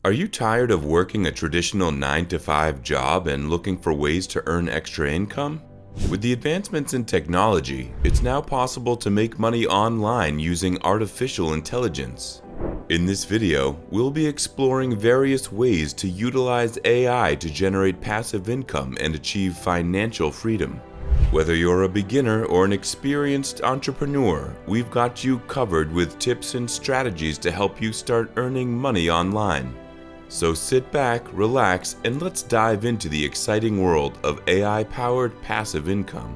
Are you tired of working a traditional 9-to-5 job and looking for ways to earn extra income? With the advancements in technology, it's now possible to make money online using artificial intelligence. In this video, we'll be exploring various ways to utilize AI to generate passive income and achieve financial freedom. Whether you're a beginner or an experienced entrepreneur, we've got you covered with tips and strategies to help you start earning money online. So sit back, relax, and let's dive into the exciting world of AI-powered passive income.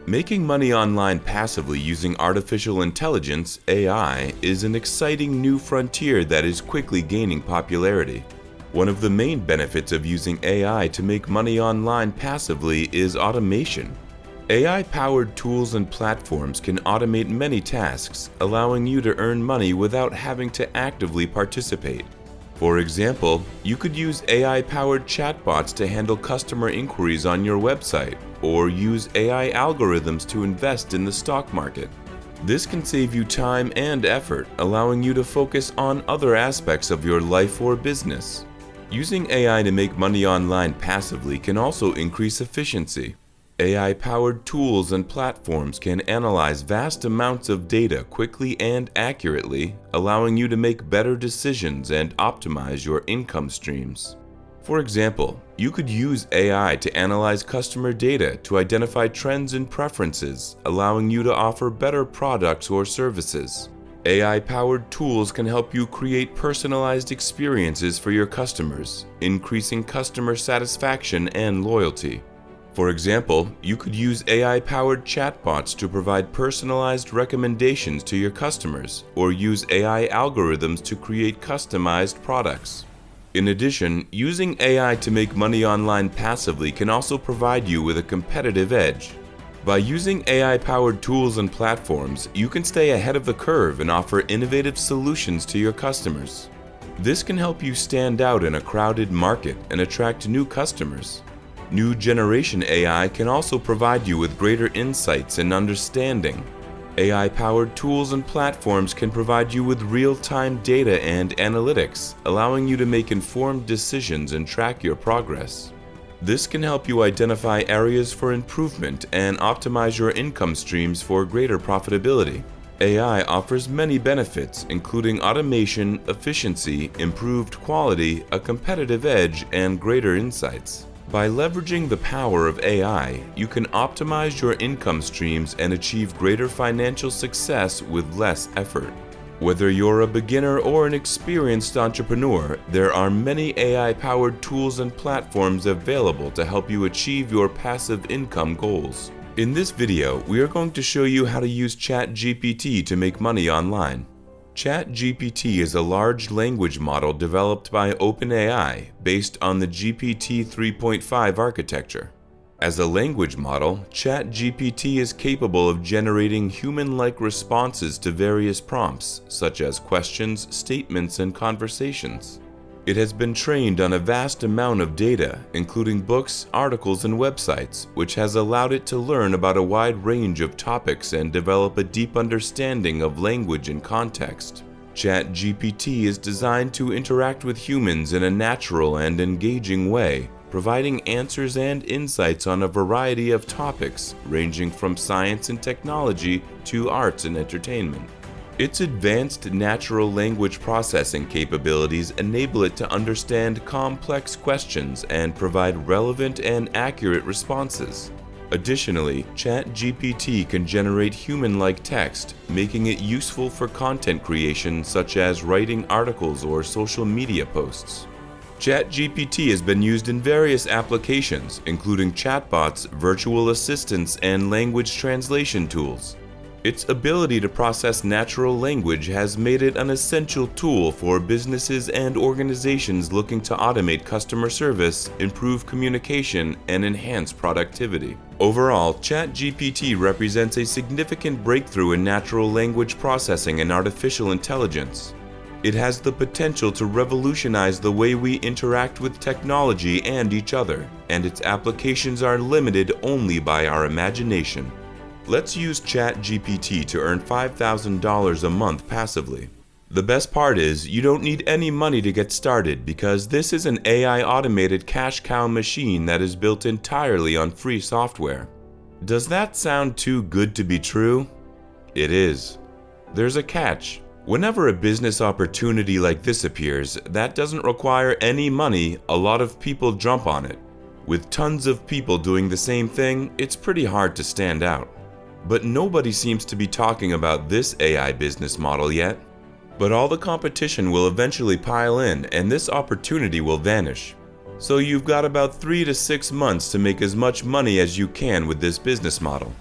Making money online passively using artificial intelligence, AI, is an exciting new frontier that is quickly gaining popularity. One of the main benefits of using AI to make money online passively is automation. AI-powered tools and platforms can automate many tasks, allowing you to earn money without having to actively participate. For example, you could use AI-powered chatbots to handle customer inquiries on your website, or use AI algorithms to invest in the stock market. This can save you time and effort, allowing you to focus on other aspects of your life or business. Using AI to make money online passively can also increase efficiency. AI-powered tools and platforms can analyze vast amounts of data quickly and accurately, allowing you to make better decisions and optimize your income streams. For example, you could use AI to analyze customer data to identify trends and preferences, allowing you to offer better products or services. AI-powered tools can help you create personalized experiences for your customers, increasing customer satisfaction and loyalty. For example, you could use AI-powered chatbots to provide personalized recommendations to your customers, or use AI algorithms to create customized products. In addition, using AI to make money online passively can also provide you with a competitive edge. By using AI-powered tools and platforms, you can stay ahead of the curve and offer innovative solutions to your customers. This can help you stand out in a crowded market and attract new customers. New generation AI can also provide you with greater insights and understanding. AI-powered tools and platforms can provide you with real-time data and analytics, allowing you to make informed decisions and track your progress. This can help you identify areas for improvement and optimize your income streams for greater profitability. AI offers many benefits, including automation, efficiency, improved quality, a competitive edge, and greater insights. By leveraging the power of AI, you can optimize your income streams and achieve greater financial success with less effort. Whether you're a beginner or an experienced entrepreneur, there are many AI-powered tools and platforms available to help you achieve your passive income goals. In this video, we are going to show you how to use ChatGPT to make money online. ChatGPT is a large language model developed by OpenAI based on the GPT 3.5 architecture. As a language model, ChatGPT is capable of generating human-like responses to various prompts, such as questions, statements, and conversations. It has been trained on a vast amount of data, including books, articles, and websites, which has allowed it to learn about a wide range of topics and develop a deep understanding of language and context. ChatGPT is designed to interact with humans in a natural and engaging way, providing answers and insights on a variety of topics, ranging from science and technology to arts and entertainment. Its advanced natural language processing capabilities enable it to understand complex questions and provide relevant and accurate responses. Additionally, ChatGPT can generate human-like text, making it useful for content creation such as writing articles or social media posts. ChatGPT has been used in various applications, including chatbots, virtual assistants, and language translation tools. Its ability to process natural language has made it an essential tool for businesses and organizations looking to automate customer service, improve communication, and enhance productivity. Overall, ChatGPT represents a significant breakthrough in natural language processing and artificial intelligence. It has the potential to revolutionize the way we interact with technology and each other, and its applications are limited only by our imagination. Let's use ChatGPT to earn $5,000 a month passively. The best part is you don't need any money to get started because this is an AI automated cash cow machine that is built entirely on free software. Does that sound too good to be true? It is. There's a catch. Whenever a business opportunity like this appears that doesn't require any money, a lot of people jump on it. With tons of people doing the same thing, it's pretty hard to stand out. But nobody seems to be talking about this AI business model yet. But all the competition will eventually pile in and this opportunity will vanish. So you've got about 3 to 6 months to make as much money as you can with this business model.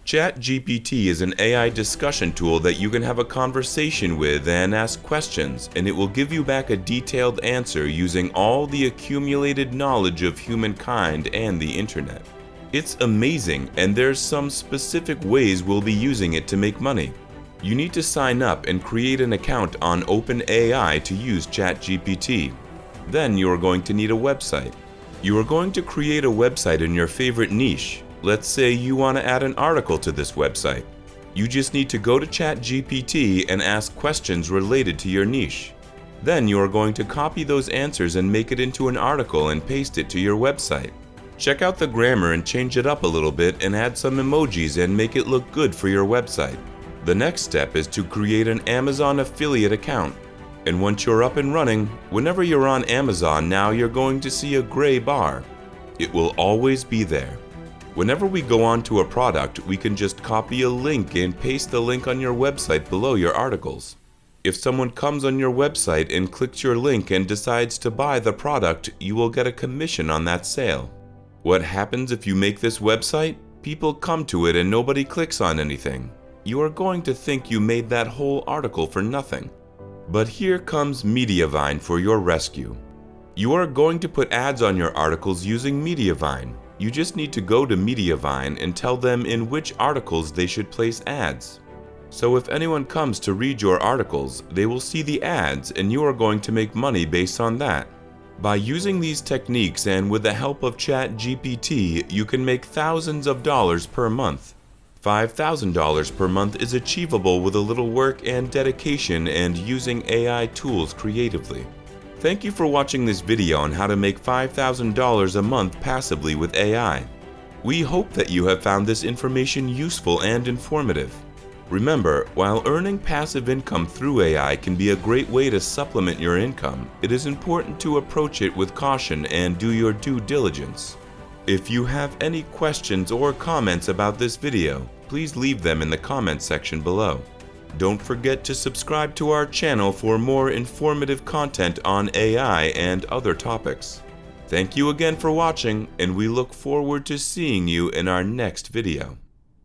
ChatGPT is an AI discussion tool that you can have a conversation with and ask questions, and it will give you back a detailed answer using all the accumulated knowledge of humankind and the internet. It's amazing, and there's some specific ways we'll be using it to make money. You need to sign up and create an account on OpenAI to use ChatGPT. Then you are going to need a website. You are going to create a website in your favorite niche. Let's say you want to add an article to this website. You just need to go to ChatGPT and ask questions related to your niche. Then you are going to copy those answers and make it into an article and paste it to your website. Check out the grammar and change it up a little bit and add some emojis and make it look good for your website. The next step is to create an Amazon affiliate account. And once you're up and running, whenever you're on Amazon now, you're going to see a gray bar. It will always be there. Whenever we go onto a product, we can just copy a link and paste the link on your website below your articles. If someone comes on your website and clicks your link and decides to buy the product, you will get a commission on that sale. What happens if you make this website? People come to it and nobody clicks on anything. You are going to think you made that whole article for nothing. But here comes Mediavine for your rescue. You are going to put ads on your articles using Mediavine. You just need to go to Mediavine and tell them in which articles they should place ads. So if anyone comes to read your articles, they will see the ads and you are going to make money based on that. By using these techniques and with the help of ChatGPT, you can make thousands of dollars per month. $5,000 per month is achievable with a little work and dedication and using AI tools creatively. Thank you for watching this video on how to make $5,000 a month passively with AI. We hope that you have found this information useful and informative. Remember, while earning passive income through AI can be a great way to supplement your income, it is important to approach it with caution and do your due diligence. If you have any questions or comments about this video, please leave them in the comments section below. Don't forget to subscribe to our channel for more informative content on AI and other topics. Thank you again for watching, and we look forward to seeing you in our next video.